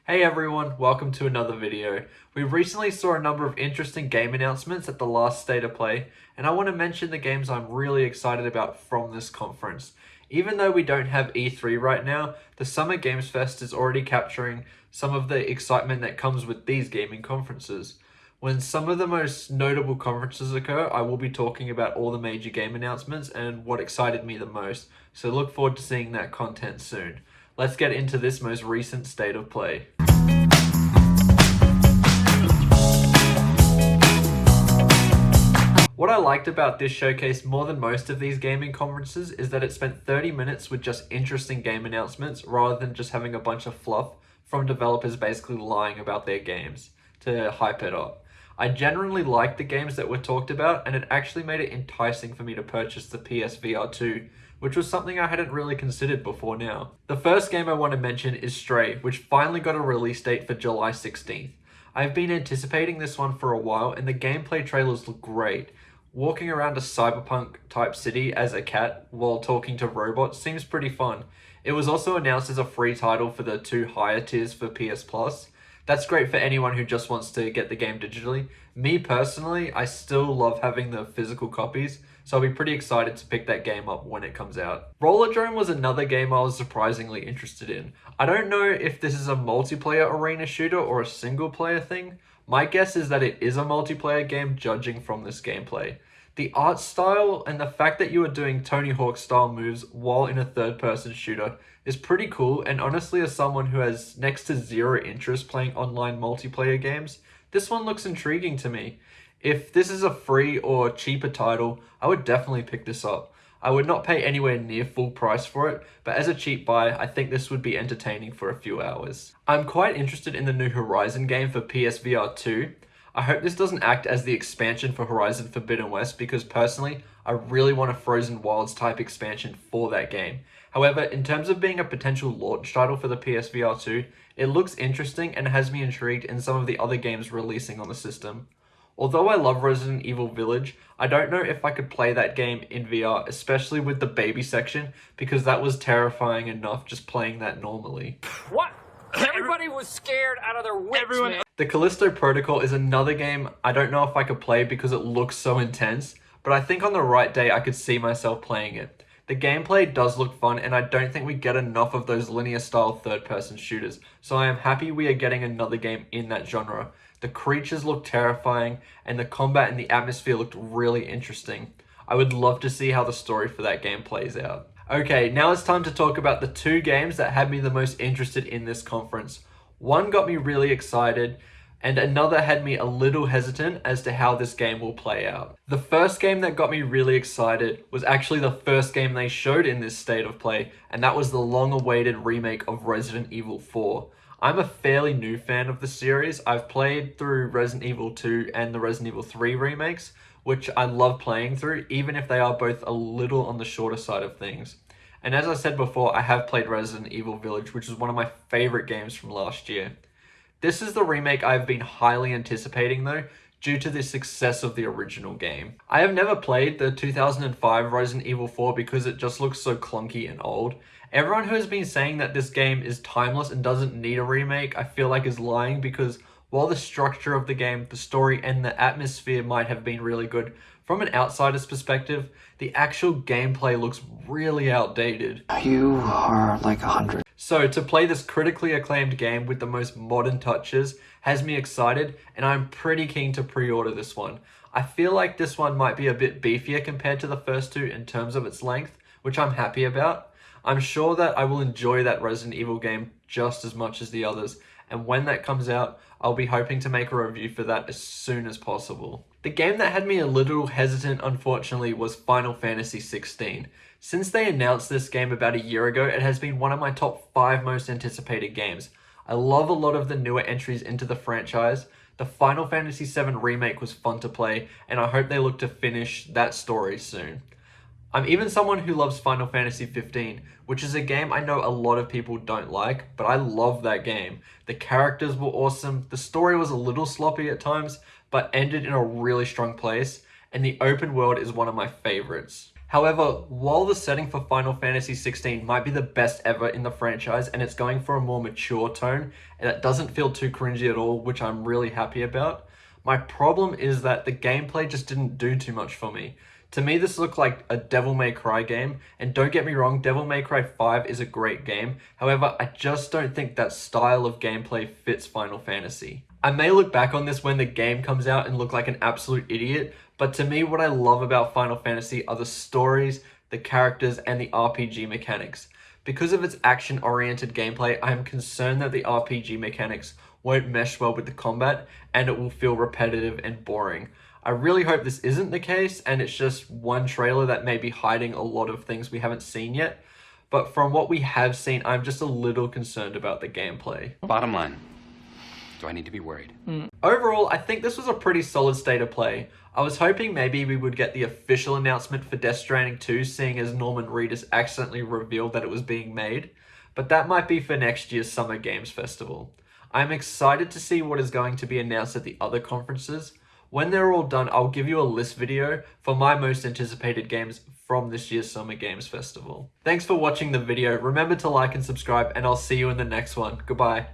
Hey everyone, welcome to another video. We recently saw a number of interesting game announcements at the last State of Play, and I want to mention the games I'm really excited about from this conference. Even though we don't have E3 right now, the Summer Games Fest is already capturing some of the excitement that comes with these gaming conferences. When some of the most notable conferences occur, I will be talking about all the major game announcements and what excited me the most, so look forward to seeing that content soon. Let's get into this most recent State of Play. What I liked about this showcase more than most of these gaming conferences is that it spent 30 minutes with just interesting game announcements rather than just having a bunch of fluff from developers basically lying about their games to hype it up. I generally liked the games that were talked about, and it actually made it enticing for me to purchase the PSVR 2, which was something I hadn't really considered before now. The first game I want to mention is Stray, which finally got a release date for July 16th. I've been anticipating this one for a while, and the gameplay trailers look great. Walking around a cyberpunk type city as a cat while talking to robots seems pretty fun. It was also announced as a free title for the 2 higher tiers for PS Plus. That's great for anyone who just wants to get the game digitally. Me personally, I still love having the physical copies, so I'll be pretty excited to pick that game up when it comes out. Rollerdrome was another game I was surprisingly interested in. I don't know if this is a multiplayer arena shooter or a single player thing. My guess is that it is a multiplayer game, judging from this gameplay. The art style and the fact that you are doing Tony Hawk style moves while in a third person shooter is pretty cool, and honestly, as someone who has next to zero interest playing online multiplayer games, this one looks intriguing to me. If this is a free or cheaper title, I would definitely pick this up. I would not pay anywhere near full price for it, but as a cheap buy, I think this would be entertaining for a few hours. I'm quite interested in the new Horizon game for PSVR 2. I hope this doesn't act as the expansion for Horizon Forbidden West, because personally, I really want a Frozen Wilds type expansion for that game. However, in terms of being a potential launch title for the PSVR 2, it looks interesting and has me intrigued in some of the other games releasing on the system. Although I love Resident Evil Village, I don't know if I could play that game in VR, especially with the baby section, because that was terrifying enough just playing that normally. What? Everybody was scared out of their wits, man. The Callisto Protocol is another game I don't know if I could play because it looks so intense, but I think on the right day I could see myself playing it. The gameplay does look fun, and I don't think we get enough of those linear style third-person shooters, so I am happy we are getting another game in that genre. The creatures look terrifying, and the combat and the atmosphere looked really interesting. I would love to see how the story for that game plays out. Okay, now it's time to talk about the 2 games that had me the most interested in this conference. One got me really excited, and another had me a little hesitant as to how this game will play out. The first game that got me really excited was actually the first game they showed in this State of Play, and that was the long-awaited remake of Resident Evil 4. I'm a fairly new fan of the series. I've played through Resident Evil 2 and the Resident Evil 3 remakes, which I love playing through, even if they are both a little on the shorter side of things. And as I said before, I have played Resident Evil Village, which is one of my favorite games from last year. This is the remake I've been highly anticipating though, due to the success of the original game. I have never played the 2005 Resident Evil 4 because it just looks so clunky and old. Everyone who has been saying that this game is timeless and doesn't need a remake, I feel like is lying, because while the structure of the game, the story, and the atmosphere might have been really good, from an outsider's perspective, the actual gameplay looks really outdated. You are like 100. So to play this critically acclaimed game with the most modern touches has me excited, and I'm pretty keen to pre-order this one. I feel like this one might be a bit beefier compared to the first 2 in terms of its length, which I'm happy about. I'm sure that I will enjoy that Resident Evil game just as much as the others, and when that comes out, I'll be hoping to make a review for that as soon as possible. The game that had me a little hesitant, unfortunately, was Final Fantasy 16. Since they announced this game about a year ago, it has been one of my top 5 most anticipated games. I love a lot of the newer entries into the franchise. The Final Fantasy VII Remake was fun to play, and I hope they look to finish that story soon. I'm even someone who loves Final Fantasy 15, which is a game I know a lot of people don't like, but I love that game. The characters were awesome, the story was a little sloppy at times, but ended in a really strong place, and the open world is one of my favorites. However, while the setting for Final Fantasy 16 might be the best ever in the franchise and it's going for a more mature tone and it doesn't feel too cringy at all, which I'm really happy about, my problem is that the gameplay just didn't do too much for me. To me, this looked like a Devil May Cry game, and don't get me wrong, Devil May Cry 5 is a great game. However, I just don't think that style of gameplay fits Final Fantasy. I may look back on this when the game comes out and look like an absolute idiot, but to me, what I love about Final Fantasy are the stories, the characters, and the RPG mechanics. Because of its action-oriented gameplay, I am concerned that the RPG mechanics won't mesh well with the combat, and it will feel repetitive and boring. I really hope this isn't the case, and it's just one trailer that may be hiding a lot of things we haven't seen yet. But from what we have seen, I'm just a little concerned about the gameplay. Bottom line, do I need to be worried? Overall, I think this was a pretty solid state of play. I was hoping maybe we would get the official announcement for Death Stranding 2, seeing as Norman Reedus accidentally revealed that it was being made, but that might be for next year's Summer Games Festival. I'm excited to see what is going to be announced at the other conferences. When they're all done, I'll give you a list video for my most anticipated games from this year's Summer Games Festival. Thanks for watching the video. Remember to like and subscribe, and I'll see you in the next one. Goodbye.